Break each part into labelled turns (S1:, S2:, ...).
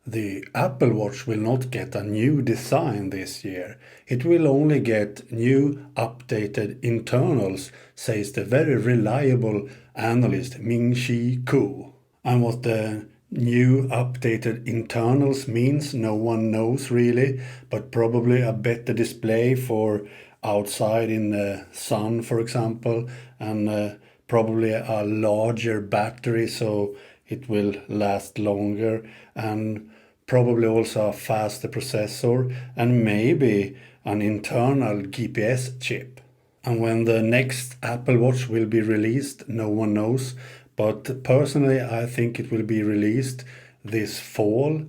S1: The Apple Watch will not get a new design this year. It will only get new updated internals, says the very reliable analyst Ming-Chi Kuo. And what the new updated internals means, no one knows really, but probably a better display for outside in the sun, for example, and probably a larger battery so it will last longer, and probably also a faster processor, and maybe an internal GPS chip. And when the next Apple Watch will be released, no one knows. But personally, I think it will be released this fall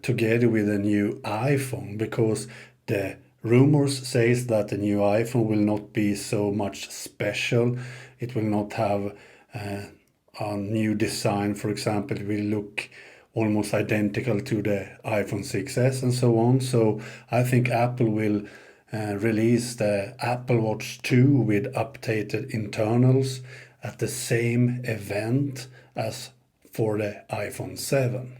S1: together with a new iPhone, because the rumors says that the new iPhone will not be so much special. It will not have a new design, for example. It will look almost identical to the iPhone 6s and so on. So I think Apple will release the Apple Watch 2 with updated internals at the same event as for the iPhone 7.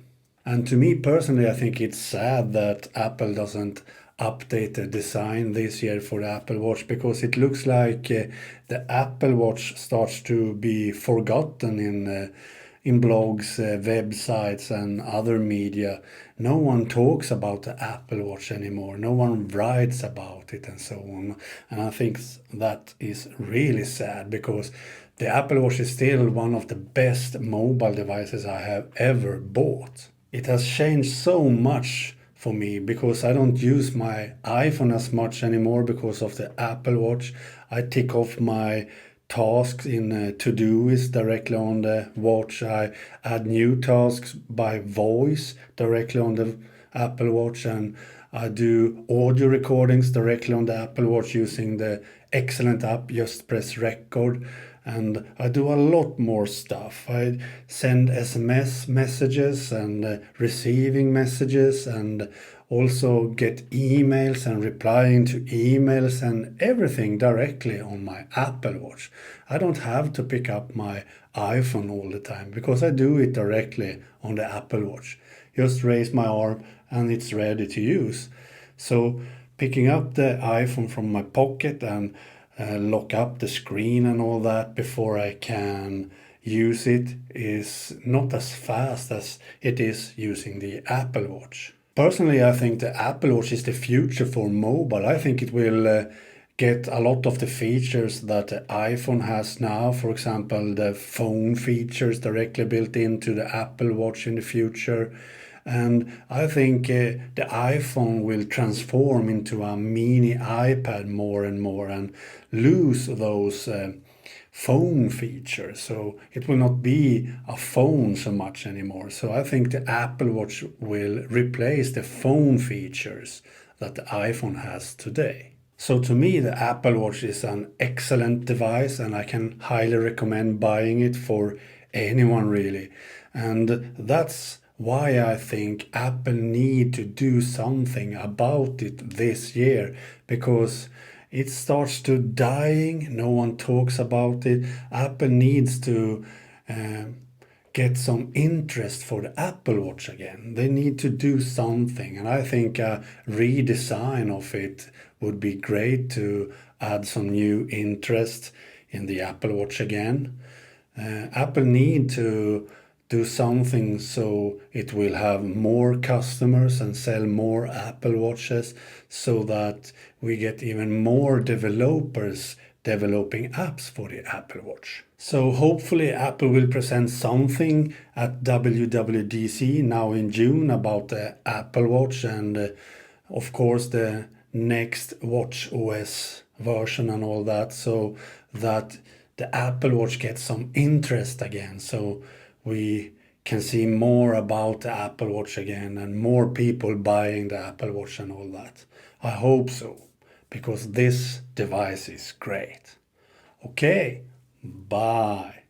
S1: And to me personally, I think it's sad that Apple doesn't update the design this year for the Apple Watch, because it looks like the Apple Watch starts to be forgotten in blogs, websites and other media. No one talks about the Apple Watch anymore. No one writes about it and so on. And I think that is really sad, because the Apple Watch is still one of the best mobile devices I have ever bought. It has changed so much for me, because I don't use my iPhone as much anymore because of the Apple Watch. I tick off my tasks in Todoist directly on the watch. I add new tasks by voice directly on the Apple Watch, and I do audio recordings directly on the Apple Watch using the excellent app Just Press Record. And I do a lot more stuff. I send SMS messages and receiving messages, and also get emails and replying to emails and everything directly on my Apple Watch. I don't have to pick up my iPhone all the time, because I do it directly on the Apple Watch. Just raise my arm and it's ready to use. So picking up the iPhone from my pocket and lock up the screen and all that before I can use it is not as fast as it is using the Apple Watch. Personally, I think the Apple Watch is the future for mobile. I think it will get a lot of the features that the iPhone has now. For example, the phone features directly built into the Apple Watch in the future. And I think the iPhone will transform into a mini iPad more and more, and lose those phone features. So it will not be a phone so much anymore. So I think the Apple Watch will replace the phone features that the iPhone has today. So to me, the Apple Watch is an excellent device, and I can highly recommend buying it for anyone really. And that's why I think Apple need to do something about it this year, because it starts to dying. No one talks about it. Apple needs to get some interest for the Apple Watch again. They need to do something, and I think a redesign of it would be great to add some new interest in the Apple Watch again. Apple need to do something so it will have more customers and sell more Apple Watches, so that we get even more developers developing apps for the Apple Watch. So hopefully Apple will present something at WWDC now in June about the Apple Watch, and of course the next Watch OS version and all that, so that the Apple Watch gets some interest again, so we can see more about the Apple Watch again and more people buying the Apple Watch and all that. I hope so, because this device is great. Okay, bye.